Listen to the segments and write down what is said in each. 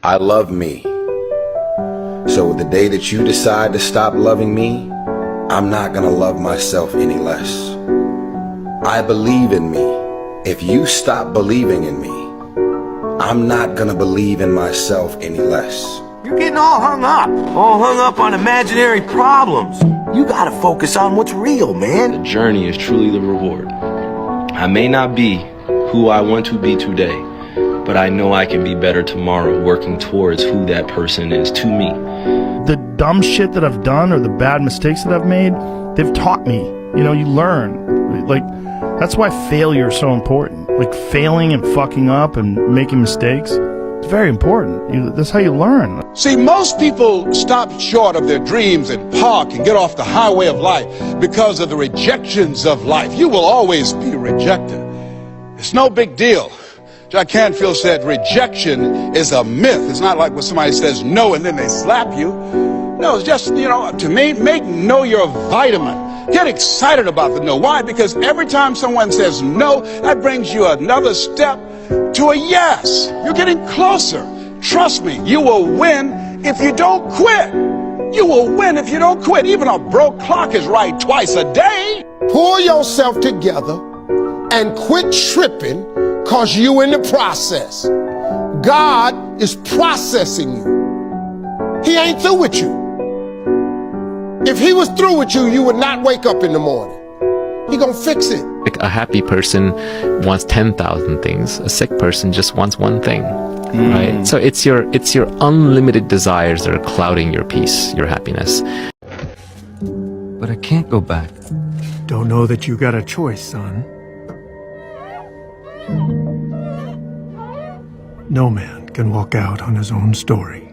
I love me. So the day that you decide to stop loving me, I'm not gonna love myself any less. I believe in me. If you stop believing in me, I'm not gonna believe in myself any less. You're getting all hung up on imaginary problems. You gotta focus on what's real, man. The journey is truly the reward. I may not be who I want to be today, but I know I can be better tomorrow, working towards who that person is to me. The dumb shit that I've done or the bad mistakes that I've made, they've taught me. You know, you learn. Like, that's why failure is so important. Like, failing and fucking up and making mistakes, it's very important. That's how you learn. See, most people stop short of their dreams and park and get off the highway of life because of the rejections of life. You will always be rejected. It's no big deal. Jack Canfield said rejection is a myth. It's not like when somebody says no and then they slap you. No, it's just, to me, make no your vitamin. Get excited about the no. Why? Because every time someone says no, that brings you another step to a yes. You're getting closer. Trust me, you will win if you don't quit. You will win if you don't quit. Even a broke clock is right twice a day. Pull yourself together and quit tripping, cause you in the process. God is processing you. He ain't through with you. If he was through with you, you would not wake up in the morning. He gonna fix it. Like, a happy person wants 10,000 things. A sick person just wants one thing, right? So it's your unlimited desires that are clouding your peace, your happiness. But I can't go back. Don't know that you got a choice, son. No man can walk out on his own story.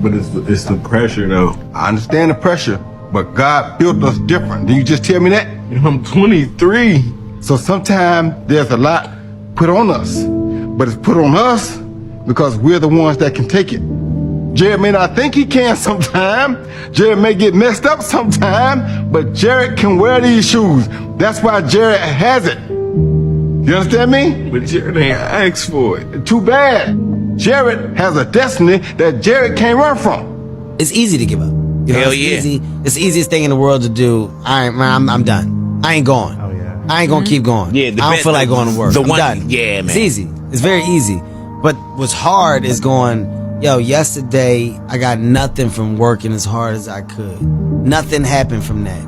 But it's the pressure, though. I understand the pressure, but God built us different. Did you just tell me that? I'm 23. So sometimes there's a lot put on us, but it's put on us because we're the ones that can take it. Jared may not think he can sometime. Jared may get messed up sometime, but Jared can wear these shoes. That's why Jared has it. You understand me? But Jared ain't asked for it. Too bad. Jared has a destiny that Jared can't run from. It's easy to give up. Hell yeah. It's the easiest thing in the world to do. All right, man, I'm done. I ain't going. Oh, yeah. I ain't gonna keep going. Yeah, I don't feel like going to work. I'm done. Yeah, man. It's easy. It's very easy. But what's hard is going, yesterday I got nothing from working as hard as I could. Nothing happened from that.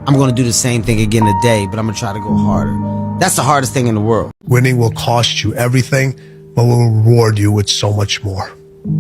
I'm gonna do the same thing again today, but I'm gonna try to go harder. That's the hardest thing in the world. Winning will cost you everything, but will reward you with so much more.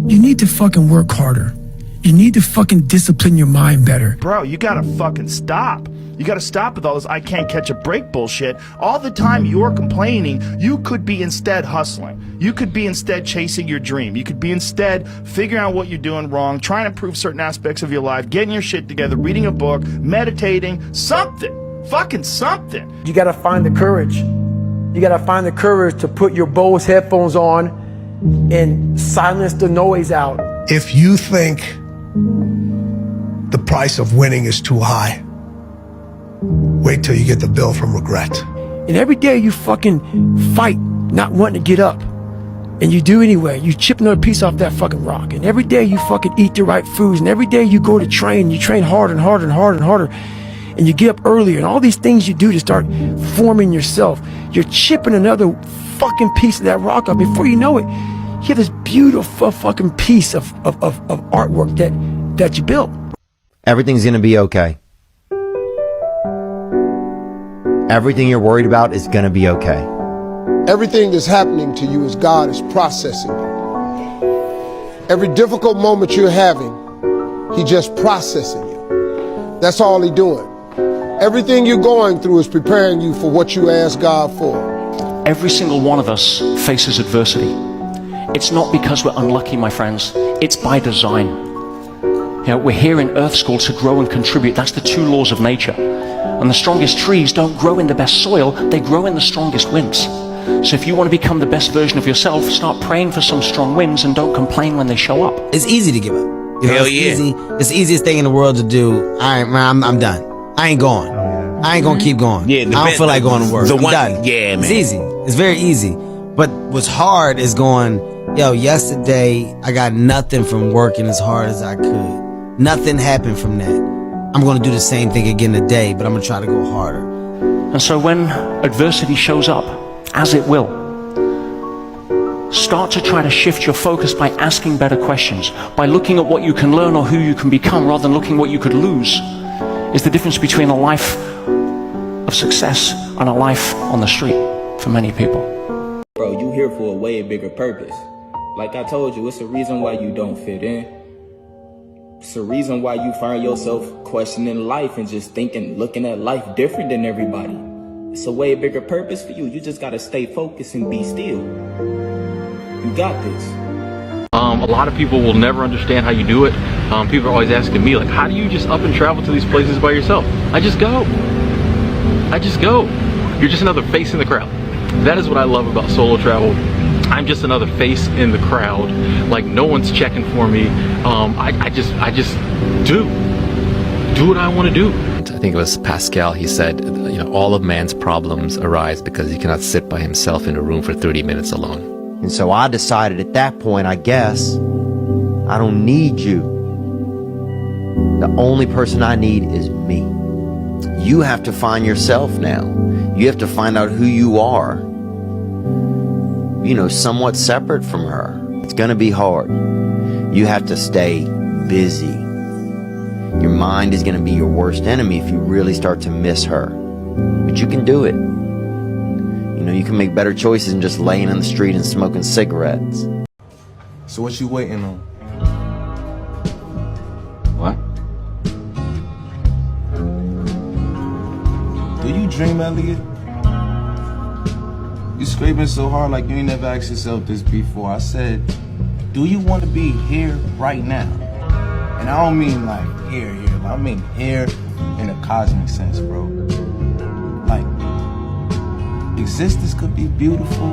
You need to fucking work harder. You need to fucking discipline your mind better. Bro, you gotta fucking stop. You gotta stop with all this I can't catch a break bullshit. All the time you're complaining, you could be instead hustling. You could be instead chasing your dream. You could be instead figuring out what you're doing wrong, trying to improve certain aspects of your life, getting your shit together, reading a book, meditating, something. Fucking something. You gotta find the courage. You gotta find the courage to put your Bose headphones on and silence the noise out. If you think the price of winning is too high, wait till you get the bill from regret. And every day you fucking fight not wanting to get up. And you do anyway. You chip another piece off that fucking rock. And every day you fucking eat the right foods. And every day you go to train. You train harder and harder and harder and harder. And you get up earlier. And all these things you do to start forming yourself. You're chipping another fucking piece of that rock up. Before you know it, you have this beautiful fucking piece of artwork that you built. Everything's gonna be okay. Everything you're worried about is gonna be okay. Everything that's happening to you is God is processing you. Every difficult moment you're having, he just processing you. That's all he doing. Everything you're going through is preparing you for what you ask God for. Every single one of us faces adversity. It's not because we're unlucky, my friends. It's by design. We're here in Earth School to grow and contribute. That's the two laws of nature. And the strongest trees don't grow in the best soil, they grow in the strongest winds. So if you want to become the best version of yourself, start praying for some strong winds and don't complain when they show up. It's easy to give up. Hell yeah. It's the easiest thing in the world to do. All right, man, I'm done. I ain't going. I ain't gonna keep going. Yeah, I don't feel like going to work. I'm done. Yeah, man. It's easy. It's very easy. But what's hard is going, Yo, yesterday I got nothing from working as hard as I could. Nothing happened from that. I'm gonna do the same thing again today, but I'm gonna try to go harder. And so when adversity shows up, as it will, start to try to shift your focus by asking better questions, by looking at what you can learn or who you can become rather than looking what you could lose. Is the difference between a life of success and a life on the street for many people. Bro, you here for a way bigger purpose. Like I told you, it's a reason why you don't fit in. It's a reason why you find yourself questioning life and just thinking, looking at life different than everybody. It's a way bigger purpose for you. You just gotta stay focused and be still. You got this. A lot of people will never understand how you do it. People are always asking me, like, how do you just up and travel to these places by yourself? I just go. I just go. You're just another face in the crowd. That is what I love about solo travel. I'm just another face in the crowd. Like, no one's checking for me. I just do what I want to do. I think it was Pascal, he said, you know, all of man's problems arise because he cannot sit by himself in a room for 30 minutes alone. And so I decided at that point, I guess, I don't need you. The only person I need is me. You have to find yourself now. You have to find out who you are, you know, somewhat separate from her. It's gonna be hard. You have to stay busy. Your mind is gonna be your worst enemy if you really start to miss her. But you can do it. You know, you can make better choices than just laying in the street and smoking cigarettes. So what you waiting on? What? Do you dream, Elliot? You scraping so hard like you ain't never asked yourself this before. I said, do you want to be here right now? And I don't mean like here. I mean here in a cosmic sense, bro. Like, existence could be beautiful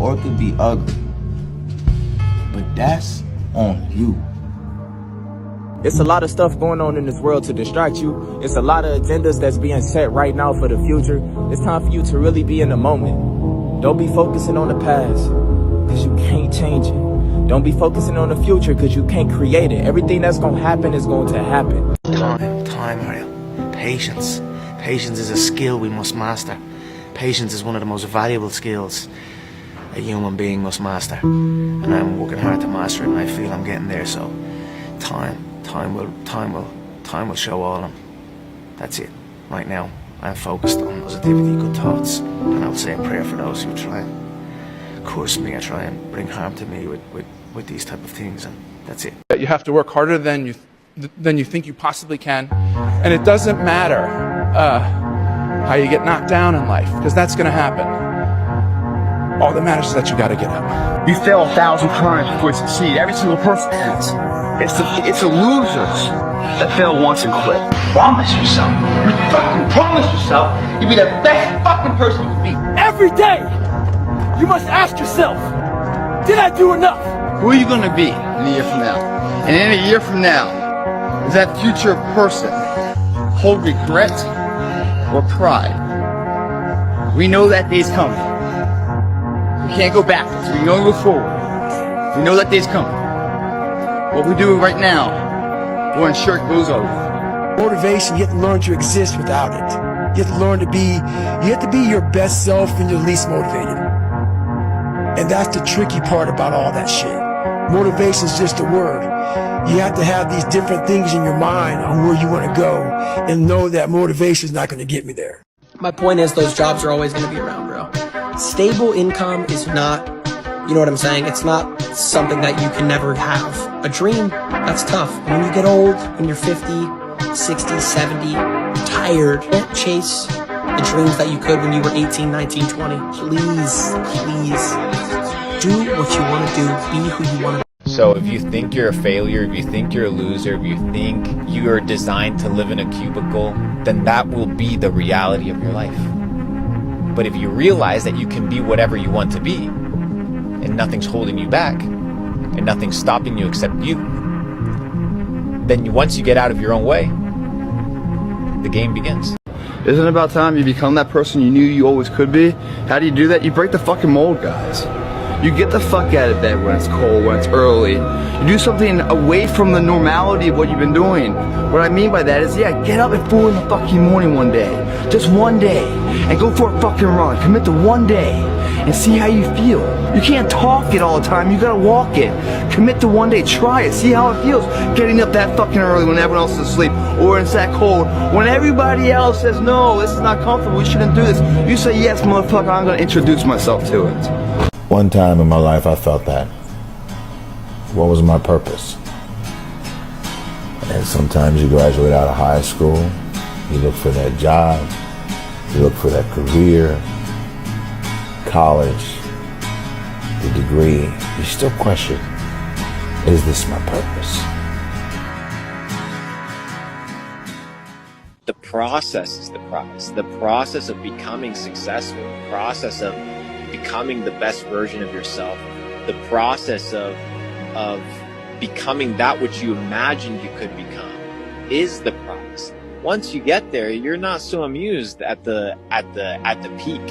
or it could be ugly. But that's on you. It's a lot of stuff going on in this world to distract you. It's a lot of agendas that's being set right now for the future. It's time for you to really be in the moment. Don't be focusing on the past, because you can't change it. Don't be focusing on the future, because you can't create it. Everything that's going to happen is going to happen. Time, Ariel. Patience. Patience is a skill we must master. Patience is one of the most valuable skills a human being must master. And I'm working hard to master it, and I feel I'm getting there, so time will show all of them. That's it. Right now, I'm focused on positivity, good thoughts, and I'll say a prayer for those who try and curse me or try and bring harm to me with these type of things, and that's it. You have to work harder than you think you possibly can, and it doesn't matter how you get knocked down in life, because that's going to happen. All that matters is that you got to get up. You fail 1,000 times before you succeed. Every single person has. It's the losers that fail once and quit. Promise yourself. You fucking promise yourself you'll be the best fucking person you can be. Every day, you must ask yourself, did I do enough? Who are you going to be in a year from now? And in a year from now, does that future person hold regret or pride? We know that day's coming. We can't go backwards. We can only go forward. We know that day's coming. What we do right now will ensure it goes over. Motivation, you have to learn to exist without it. You have to learn to be, you have to be your best self when you're least motivated. And that's the tricky part about all that shit. Motivation is just a word. You have to have these different things in your mind on where you want to go and know that motivation is not going to get me there. My point is those jobs are always going to be around, bro. Stable income is not, you know what I'm saying? It's not something that you can never have. A dream, that's tough. When you get old, when you're 50, 60, 70, tired, don't chase the dreams that you could when you were 18, 19, 20. Please, please, do what you want to do. Be who you want to be. So if you think you're a failure, if you think you're a loser, if you think you are designed to live in a cubicle, then that will be the reality of your life. But if you realize that you can be whatever you want to be, and nothing's holding you back, and nothing's stopping you except you, then once you get out of your own way, the game begins. Isn't it about time you become that person you knew you always could be? How do you do that? You break the fucking mold, guys. You get the fuck out of bed when it's cold, when it's early. You do something away from the normality of what you've been doing. What I mean by that is, yeah, get up at 4 in the fucking morning one day. Just one day. And go for a fucking run. Commit to one day. And see how you feel. You can't talk it all the time, you gotta walk it. Commit to one day, try it, see how it feels. Getting up that fucking early when everyone else is asleep, or when it's that cold, when everybody else says, no, this is not comfortable, we shouldn't do this. You say, yes, motherfucker, I'm gonna introduce myself to it. One time in my life I felt that. What was my purpose? And sometimes you graduate out of high school, you look for that job, you look for that career, college, the degree, you still question, is this my purpose? The process is the prize. The process of becoming successful, the process of becoming the best version of yourself, the process of becoming that which you imagined you could become is the prize. Once you get there, you're not so amused at the peak.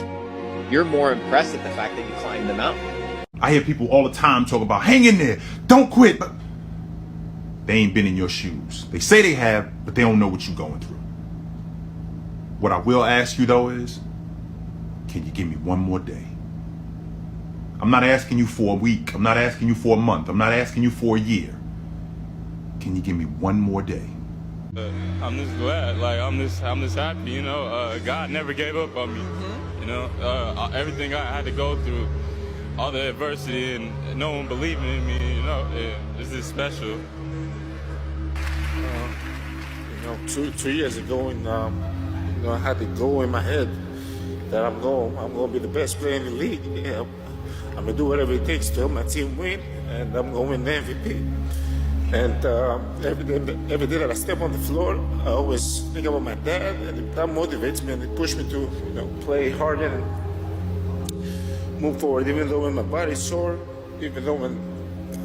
You're more impressed at the fact that you climbed the mountain. I hear people all the time talk about hang in there, don't quit, but they ain't been in your shoes. They say they have, but they don't know what you're going through. What I will ask you though is, can you give me one more day? I'm not asking you for a week. I'm not asking you for a month. I'm not asking you for a year. Can you give me one more day? I'm just glad, like I'm just happy, you know. God never gave up on me, you know. Everything I had to go through, all the adversity, and no one believing in me, you know. It's just special. You know, two years ago, and you know, I had the goal in my head that I'm gonna be the best player in the league. Yeah, I'm gonna do whatever it takes to help my team win, and I'm gonna win the MVP. And every day that I step on the floor, I always think about my dad, and that motivates me and it pushes me to, you know, play harder and move forward. Even though when my body's sore, even though when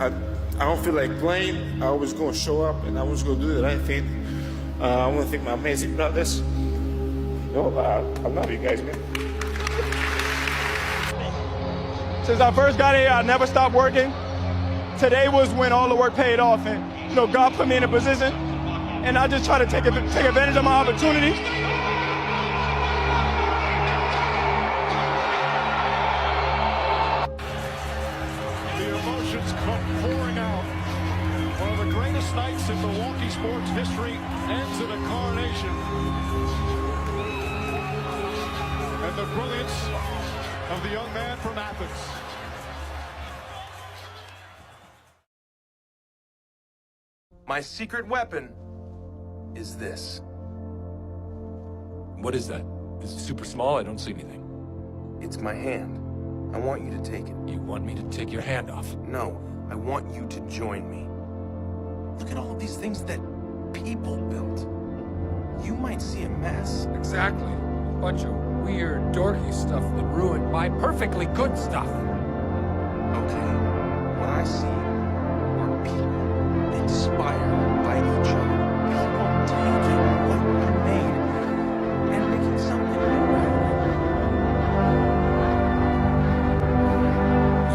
I don't feel like playing, I always go and show up, and I always go do the right thing. I want to thank my amazing brothers. You know, I love you guys, man. Since I first got here, I never stopped working. Today was when all the work paid off, and you know, God put me in a position, and I just try to take advantage of my opportunity. The emotions come pouring out. One of the greatest nights in Milwaukee sports history ends in a coronation. And the brilliance of the young man from Athens. My secret weapon is this. What is that? Is it super small? I don't see anything. It's my hand. I want you to take it. You want me to take your hand off? No, I want you to join me. Look at all of these things that people built. You might see a mess. Exactly. A bunch of weird, dorky stuff that ruined my perfectly good stuff. Okay, what I see are people inspired by each other. People taking what we made and making something new out of it.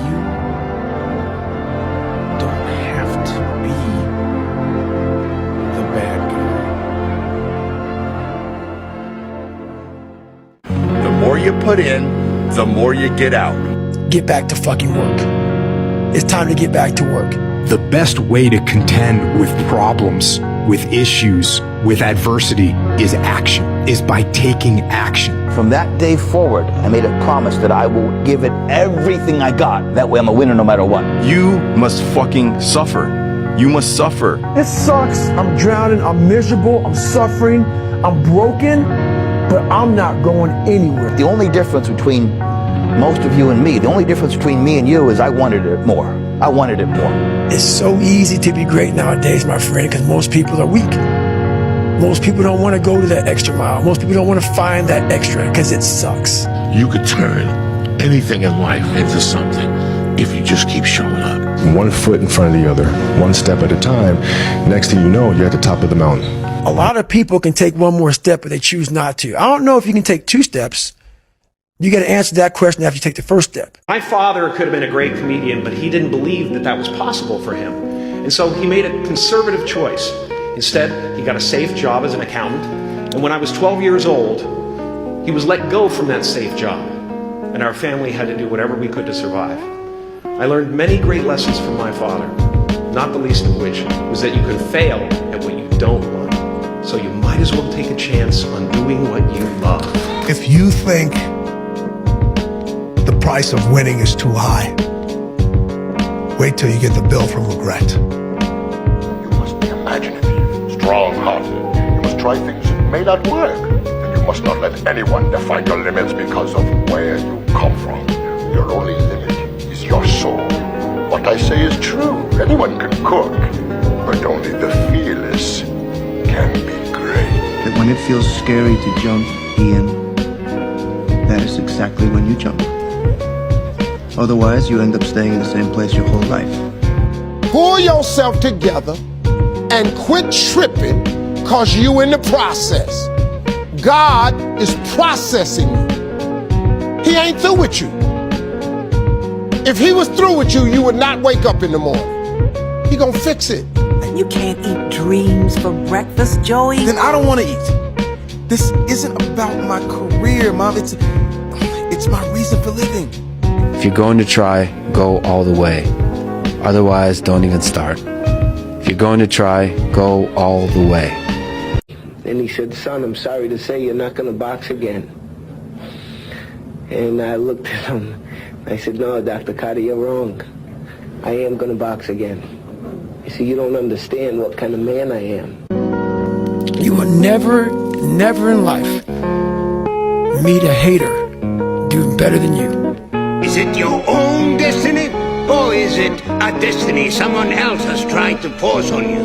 You don't have to be the bad guy. The more you put in, the more you get out. Get back to fucking work. It's time to get back to work. The best way to contend with problems, with issues, with adversity is action, is by taking action. From that day forward, I made a promise that I will give it everything I got. That way I'm a winner no matter what. You must fucking suffer. You must suffer. It sucks. I'm drowning. I'm miserable. I'm suffering. I'm broken, but I'm not going anywhere. The only difference between most of you and me, the only difference between me and you is I wanted it more. I wanted it more. It's so easy to be great nowadays, my friend, because most people are weak. Most people don't want to go to that extra mile. Most people don't want to find that extra because it sucks. You could turn anything in life into something if you just keep showing up. One foot in front of the other, one step at a time. Next thing you know, you're at the top of the mountain. A lot of people can take one more step, but they choose not to. I don't know if you can take 2 steps, You got to answer that question after you take the first step. My father could have been a great comedian, but he didn't believe that that was possible for him. And so he made a conservative choice. Instead, he got a safe job as an accountant. And when I was 12 years old, he was let go from that safe job. And our family had to do whatever we could to survive. I learned many great lessons from my father, not the least of which was that you can fail at what you don't want. So you might as well take a chance on doing what you love. If you think the price of winning is too high, wait till you get the bill from regret. You must be imaginative, strong-hearted. You must try things that may not work. And you must not let anyone define your limits because of where you come from. Your only limit is your soul. What I say is true. Anyone can cook, but only the fearless can be great. That when it feels scary to jump, Ian, that is exactly when you jump. Otherwise, you end up staying in the same place your whole life. Pull yourself together and quit tripping because you in the process. God is processing you. He ain't through with you. If he was through with you, you would not wake up in the morning. He gonna fix it. You can't eat dreams for breakfast, Joey? Then I don't want to eat. This isn't about my career, Mom. It's my reason for living. If you're going to try, go all the way. Otherwise, don't even start. If you're going to try, go all the way. And he said, son, I'm sorry to say you're not going to box again. And I looked at him. I said, no, Dr. Carter, you're wrong. I am going to box again. He said, you don't understand what kind of man I am. You will never in life meet a hater doing better than you. Is it your own destiny, or is it a destiny someone else has tried to force on you?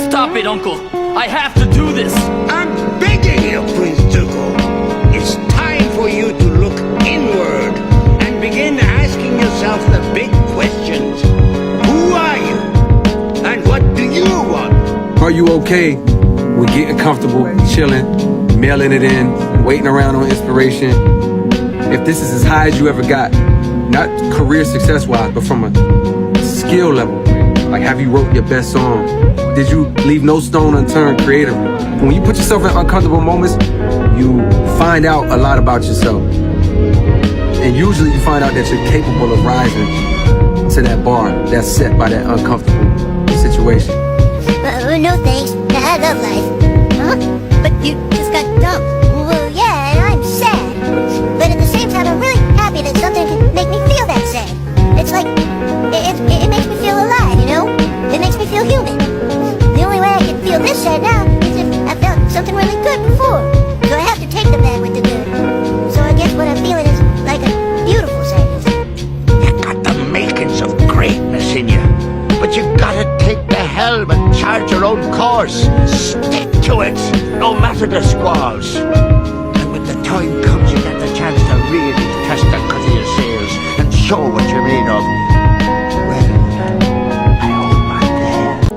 Stop it, Uncle. I have to do this. I'm begging you, Prince Zuko. It's time for you to look inward and begin asking yourself the big questions. Who are you? And what do you want? Are you okay with getting comfortable, chilling, mailing it in, waiting around on inspiration? If this is as high as you ever got, not career success-wise, but from a skill level, like have you wrote your best song? Did you leave no stone unturned creatively? When you put yourself in uncomfortable moments, you find out a lot about yourself. And usually you find out that you're capable of rising to that bar that's set by that uncomfortable situation. No thanks, I love life. Huh? But you just got dumped. Well, yeah, I'm sad. But at the same time, I'm really happy that something can make me feel that sad. It's like, it makes me feel alive, you know? It makes me feel human. The only way I can feel this sad now is if I felt something really good before. So I have to take the bad with the good. So I guess what I'm feeling is like a beautiful sadness. You got the makings of greatness in you. But you gotta take the helm and charge your own course. Stick to it, no matter the squalls. And when the time comes, you get the chance to really test the cut of your sails and show what you're made of.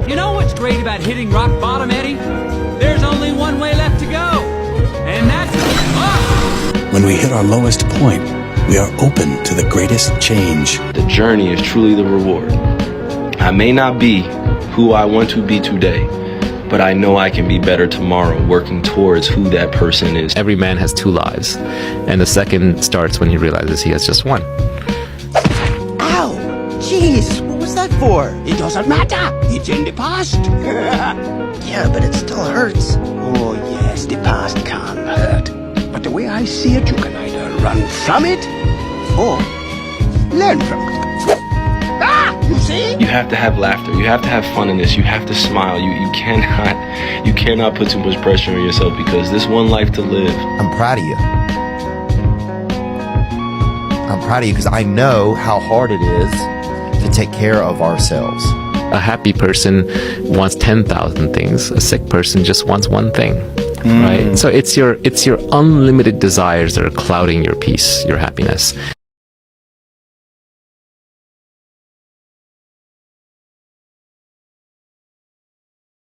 You know what's great about hitting rock bottom, Eddie? There's only one way left to go, and that's up! When we hit our lowest point, we are open to the greatest change. The journey is truly the reward. I may not be who I want to be today, but I know I can be better tomorrow, working towards who that person is. Every man has two lives, and the second starts when he realizes he has just one. Ow! Jeez, what was that for? It doesn't matter. It's in the past. Yeah, but it still hurts. Oh, yes, the past can hurt. But the way I see it, you can either run from it or learn from it. You see? You have to have laughter. You have to have fun in this. You have to smile. You cannot put too much pressure on yourself because this one life to live. I'm proud of you. I'm proud of you because I know how hard it is to take care of ourselves. A happy person wants 10,000 things. A sick person just wants one thing. Right? So it's your unlimited desires that are clouding your peace, your happiness.